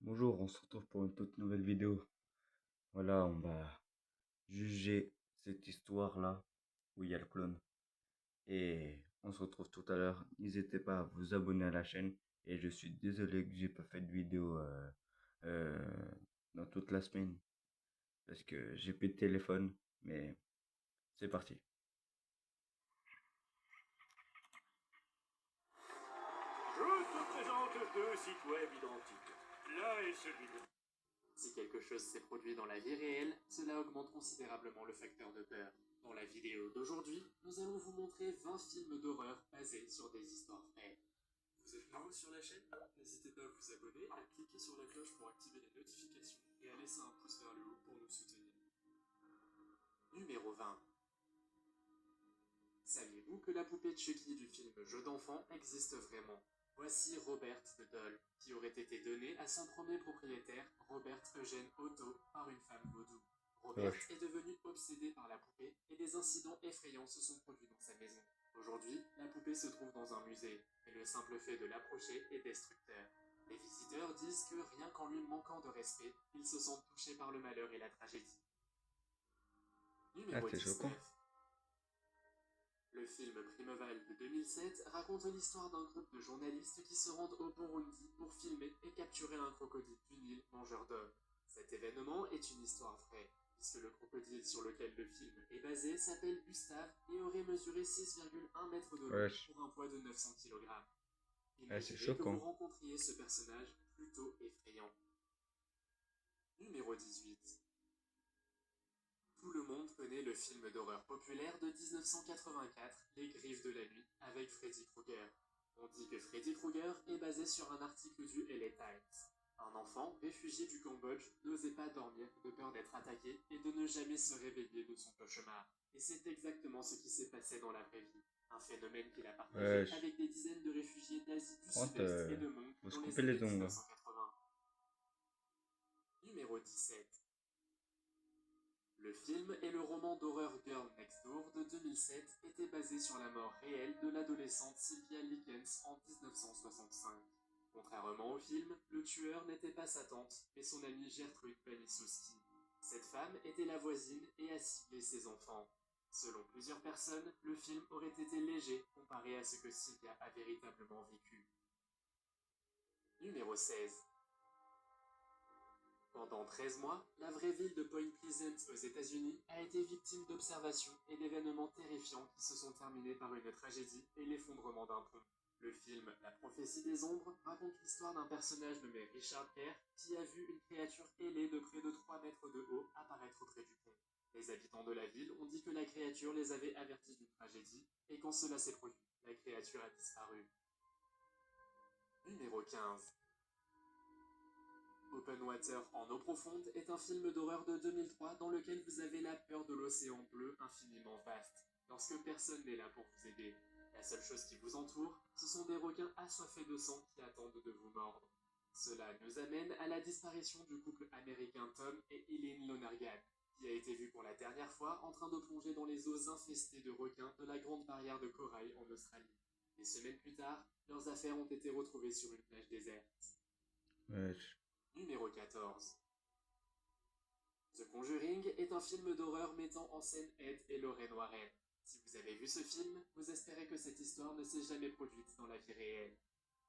Bonjour, on se retrouve pour une toute nouvelle vidéo. Voilà, on va juger cette histoire-là où il y a le clone. Et on se retrouve tout à l'heure. N'hésitez pas à vous abonner à la chaîne. Et je suis désolé que j'ai pas fait de vidéo euh, dans toute la semaine parce que j'ai plus de téléphone. Mais c'est parti. Je te présente deux sites web identiques. L'un est celui de... Si quelque chose s'est produit dans la vie réelle, cela augmente considérablement le facteur de peur. Dans la vidéo d'aujourd'hui, nous allons vous montrer 20 films d'horreur basés sur des histoires vraies. Vous êtes nouveau sur la chaîne? N'hésitez pas à vous abonner, à cliquer sur la cloche pour activer les notifications et à laisser un pouce vers le haut pour nous soutenir. Numéro 20. Saviez-vous que la poupée Chucky du film Jeu d'enfant existe vraiment? Voici Robert the Doll, qui aurait été donné à son premier propriétaire, Robert Eugène Otto, par une femme vaudou. Robert Wesh. est devenu obsédé par la poupée et des incidents effrayants se sont produits dans sa maison. Aujourd'hui, la poupée se trouve dans un musée, mais le simple fait de l'approcher est destructeur. Les visiteurs disent que rien qu'en lui manquant de respect, ils se sentent touchés par le malheur et la tragédie. Ah, Numéro c'est choquant. 19. Le film Primeval de 2007 raconte l'histoire d'un groupe de journalistes qui se rendent au Burundi pour filmer et capturer un crocodile du Nil mangeur d'hommes. Cet événement est une histoire vraie, puisque le crocodile sur lequel le film est basé s'appelle Gustave et aurait mesuré 6,1 mètres de long Wesh. pour un poids de 900 kg. Ah, c'est Imaginez que vous choquant. rencontriez ce personnage plutôt effrayant. Numéro 18. Tout le monde connaît le film d'horreur populaire de 1984, Les Griffes de la Nuit, avec Freddy Krueger. On dit que Freddy Krueger est basé sur un article du LA Times. Un enfant, réfugié du Cambodge, n'osait pas dormir de peur d'être attaqué et de ne jamais se réveiller de son cauchemar. Et c'est exactement ce qui s'est passé dans la vraie vie. Un phénomène qu'il a partagé Wesh. avec des dizaines de réfugiés d'Asie du Honte, Sud-Est et de monde faut se dans les couper années les ongles. 1980. Numéro 17. Le film et le roman d'horreur Girl Next Door de 2007 étaient basés sur la mort réelle de l'adolescente Sylvia Likens en 1965. Contrairement au film, le tueur n'était pas sa tante, mais son amie Gertrude Panisowski. Cette femme était la voisine et a ciblé ses enfants. Selon plusieurs personnes, le film aurait été léger comparé à ce que Sylvia a véritablement vécu. Numéro 16. Pendant 13 mois, la vraie ville de Point Pleasant aux États-Unis a été victime d'observations et d'événements terrifiants qui se sont terminés par une tragédie et l'effondrement d'un pont. Le film La prophétie des ombres raconte l'histoire d'un personnage nommé Richard Gere qui a vu une créature ailée de près de 3 mètres de haut apparaître près du pont. Les habitants de la ville ont dit que la créature les avait avertis d'une tragédie et quand cela s'est produit, la créature a disparu. Numéro 15. Open Water en eau profonde est un film d'horreur de 2003 dans lequel vous avez la peur de l'océan bleu infiniment vaste, lorsque personne n'est là pour vous aider. La seule chose qui vous entoure, ce sont des requins assoiffés de sang qui attendent de vous mordre. Cela nous amène à la disparition du couple américain Tom et Eileen Lonergan, qui a été vu pour la dernière fois en train de plonger dans les eaux infestées de requins de la Grande Barrière de Corail en Australie. Des semaines plus tard, leurs affaires ont été retrouvées sur une plage déserte. Wesh. Numéro 14. The Conjuring est un film d'horreur mettant en scène Ed et Lorraine Warren. Si vous avez vu ce film, vous espérez que cette histoire ne s'est jamais produite dans la vie réelle.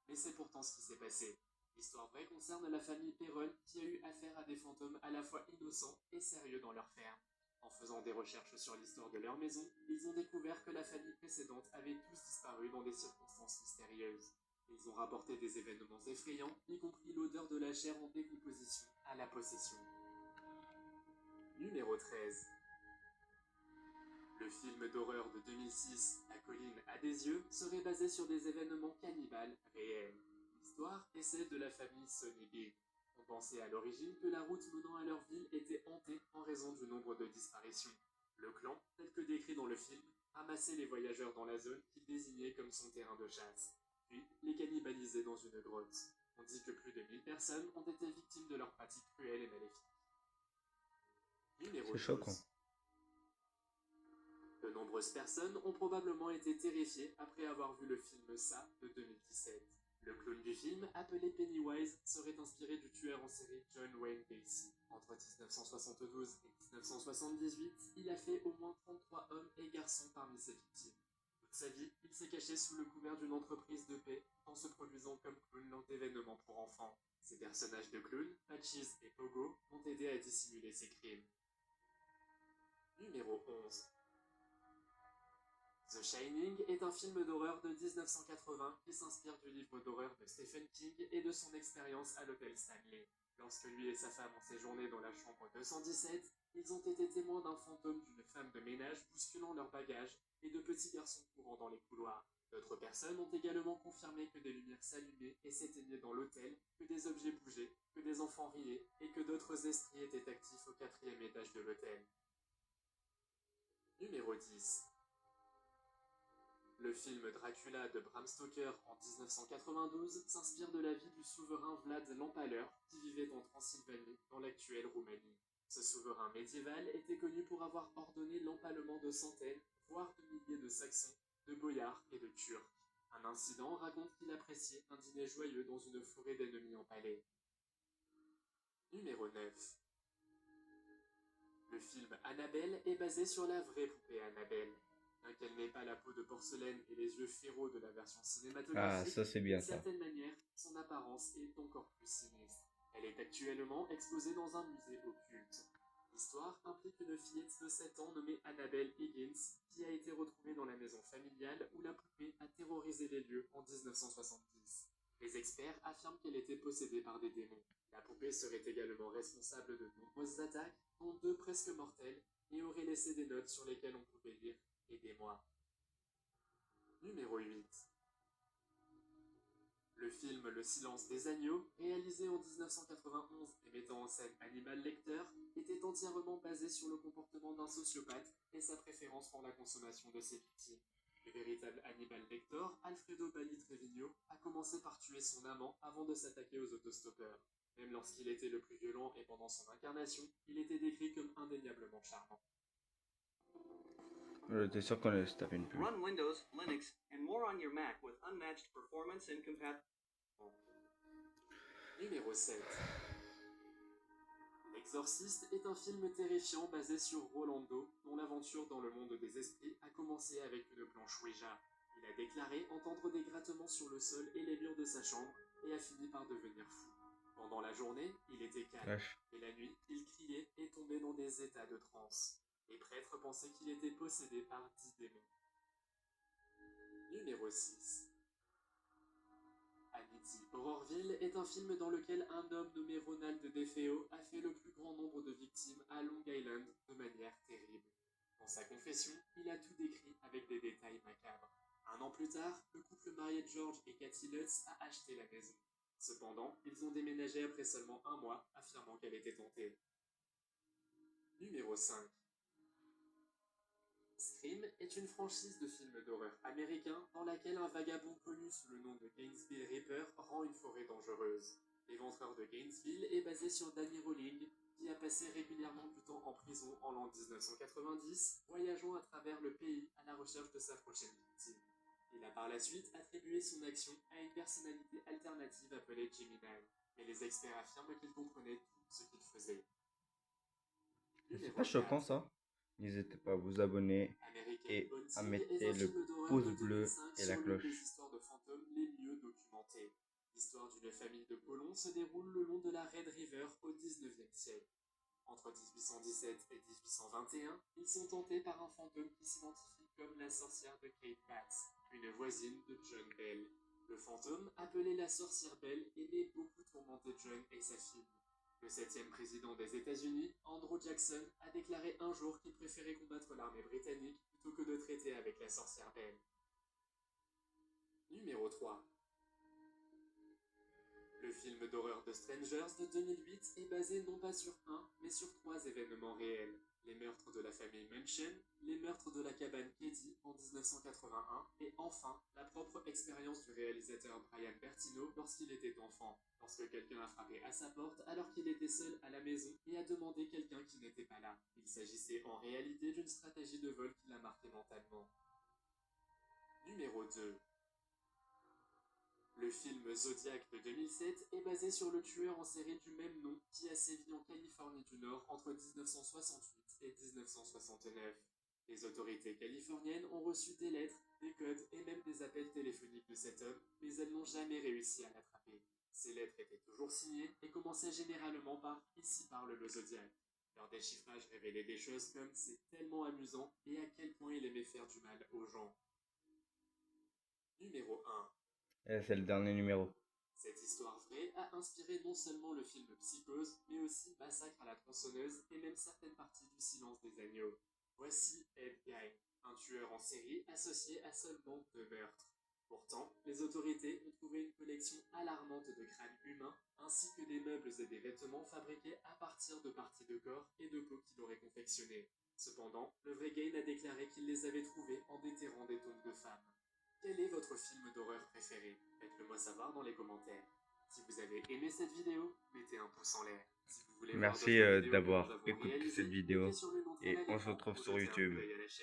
Mais c'est pourtant ce qui s'est passé. L'histoire vraie concerne la famille Perron qui a eu affaire à des fantômes à la fois innocents et sérieux dans leur ferme. En faisant des recherches sur l'histoire de leur maison, ils ont découvert que la famille précédente avait tous disparu dans des circonstances mystérieuses. Ils ont rapporté des événements effrayants, y compris l'odeur de la chair en décomposition à la possession. Numéro 13. Le film d'horreur de 2006, La colline a des yeux, serait basé sur des événements cannibales réels. L'histoire est celle de la famille Sonny Bean. On pensait à l'origine que la route menant à leur ville était hantée en raison du nombre de disparitions. Le clan, tel que décrit dans le film, ramassait les voyageurs dans la zone qu'il désignait comme son terrain de chasse, puis les cannibalisait dans une grotte. On dit que plus de 1000 personnes ont été victimes de leurs pratiques cruelles et maléfiques. Numéro C'est choquant. 12. De nombreuses personnes ont probablement été terrifiées après avoir vu le film Ça de 2017. Le clown du film, appelé Pennywise, serait inspiré du tueur en série 1972 et 1978, il a fait au moins 33 hommes et garçons parmi ses victimes. Toute sa vie, il s'est caché sous le couvert d'une entreprise de paix en se produisant comme clown lors d'événements pour enfants. Ces personnages de clowns, Patches et Pogo, ont aidé à dissimuler ses crimes. Numéro 11. The Shining est un film d'horreur de 1980 qui s'inspire du livre d'horreur de Stephen King et de son expérience à l'hôtel Stanley. Lorsque lui et sa femme ont séjourné dans la chambre 217, ils ont été témoins d'un fantôme d'une femme de ménage bousculant leurs bagages et de petits garçons courant dans les couloirs. D'autres personnes ont également confirmé que des lumières s'allumaient et s'éteignaient dans l'hôtel, que des objets bougeaient, que des enfants riaient et que d'autres esprits étaient actifs au 4e étage de l'hôtel. Numéro 10. Le film Dracula de Bram Stoker en 1992 s'inspire de la vie du souverain Vlad l'Empaleur qui vivait en Transylvanie dans l'actuelle Roumanie. Ce souverain médiéval était connu pour avoir ordonné l'empalement de centaines, voire de milliers de Saxons, de boyards et de Turcs. Un incident raconte qu'il appréciait un dîner joyeux dans une forêt d'ennemis empalés. Numéro 9. Le film Annabelle est basé sur la vraie poupée Annabelle. Bien qu'elle n'ait pas la peau de porcelaine et les yeux ferraux de la version cinématographique, Ah, ça c'est bien d'une ça. certaine manière, son apparence est encore plus sinistre. Elle est actuellement exposée dans un musée occulte. L'histoire implique une fillette de 7 ans nommée Annabelle Higgins qui a été retrouvée dans la maison familiale où la poupée a terrorisé les lieux en 1970. Les experts affirment qu'elle était possédée par des démons. La poupée serait également responsable de nombreuses attaques, dont 2 presque mortelles, et aurait laissé des notes sur lesquelles on pouvait lire « Aidez-moi ». Numéro 8. Le film Le Silence des agneaux, réalisé en 1991 et mettant en scène Hannibal Lecter, était entièrement basé sur le comportement d'un sociopathe et sa préférence pour la consommation de ses victimes. Le véritable Hannibal Lecter, Alfredo Bali Trevino, a commencé par tuer son amant avant de s'attaquer aux autostoppeurs. Même lorsqu'il était le plus violent et pendant son incarnation, il était décrit comme indéniablement charmant. J'étais sûr qu'on allait se taper une pub. Run Windows, Linux, and more on your Mac with unmatched performance and compatibility. Numéro 7. L'Exorciste est un film terrifiant basé sur Rolando, dont l'aventure dans le monde des esprits a commencé avec une planche Ouija. Il a déclaré entendre des grattements sur le sol et les murs de sa chambre et a fini par devenir fou. Pendant la journée, il était calme, Wesh. et la nuit, il criait et tombait dans des états de transe. Les prêtres pensaient qu'il était possédé par 10 démons. Numéro 6. Amity Horrorville est un film dans lequel un homme nommé Ronald DeFeo a fait le plus grand nombre de victimes à Long Island de manière terrible. Dans sa confession, il a tout décrit avec des détails macabres. Un an plus tard, le couple marié George et Cathy Lutz a acheté la maison. Cependant, ils ont déménagé après seulement un mois, affirmant qu'elle était hantée. Numéro 5. Scream est une franchise de films d'horreur américains dans laquelle un vagabond connu sous le nom de Gainesville Reaper rend une forêt dangereuse. L'éventreur de Gainesville est basé sur Danny Rowling, qui a passé régulièrement du temps en prison en l'an 1990, voyageant à travers le pays à la recherche de sa prochaine victime. Il a par la suite attribué son action à une personnalité alternative appelée Gemini, mais les experts affirment qu'il comprenait tout ce qu'il faisait. C'est pas choquant ça. N'hésitez pas à vous abonner et à mettre le pouce bleu et la cloche. Les histoires de fantômes les mieux documentées. L'histoire d'une famille de colons se déroule le long de la Red River au 19e siècle. Entre 1817 et 1821, ils sont tentés par un fantôme qui s'identifie comme la sorcière de Kate Batts, une voisine de John Bell. Le fantôme, appelé la sorcière Bell, aimait beaucoup tourmenter John et sa fille. Le 7e président des États-Unis, Andrew Jackson, a déclaré un jour qu'il préférait combattre l'armée britannique plutôt que de traiter avec la sorcière Bell. Numéro 3. Le film d'horreur de Strangers de 2008 est basé non pas sur un, mais sur 3 événements réels. Les meurtres de la famille Munchen, les meurtres de la cabane Keddy en 1981, et enfin, la propre expérience du réalisateur Brian Bertino lorsqu'il était enfant, lorsque quelqu'un a frappé à sa porte alors qu'il était seul à la maison et a demandé quelqu'un qui n'était pas là. Il s'agissait en réalité d'une stratégie de vol qui l'a marqué mentalement. Numéro 2. Le film Zodiac de 2007 est basé sur le tueur en série du même nom qui a sévi en Californie du Nord entre 1968 et 1969. Les autorités californiennes ont reçu des lettres, des codes et même des appels téléphoniques de cet homme, mais elles n'ont jamais réussi à l'attraper. Ces lettres étaient toujours signées et commençaient généralement par « Ici parle le Zodiac ». Leur déchiffrage révélait des choses comme « C'est tellement amusant » et à quel point il aimait faire du mal aux gens. Numéro 1. Et c'est le dernier numéro. Cette histoire vraie a inspiré non seulement le film Psychose, mais aussi Massacre à la tronçonneuse et même certaines parties du Silence des agneaux. Voici Ed Gein, un tueur en série associé à seulement 2 meurtres. Pourtant, les autorités ont trouvé une collection alarmante de crânes humains, ainsi que des meubles et des vêtements fabriqués à partir de parties de corps et de peau qu'il aurait confectionnées. Cependant, le vrai Gein a déclaré qu'il les avait trouvés en déterrant des tombes de femmes. Quel est votre film d'horreur préféré? Faites-le moi savoir dans les commentaires. Si vous avez aimé cette vidéo, mettez un pouce en l'air. Si vous voulez voir Merci d'autres vidéos que d'avoir nous avons écouté réalisées, cette vidéo cliquez sur le nom et très à on se l'écran retrouve pour sur jeter un coup YouTube. d'œil à la chaîne.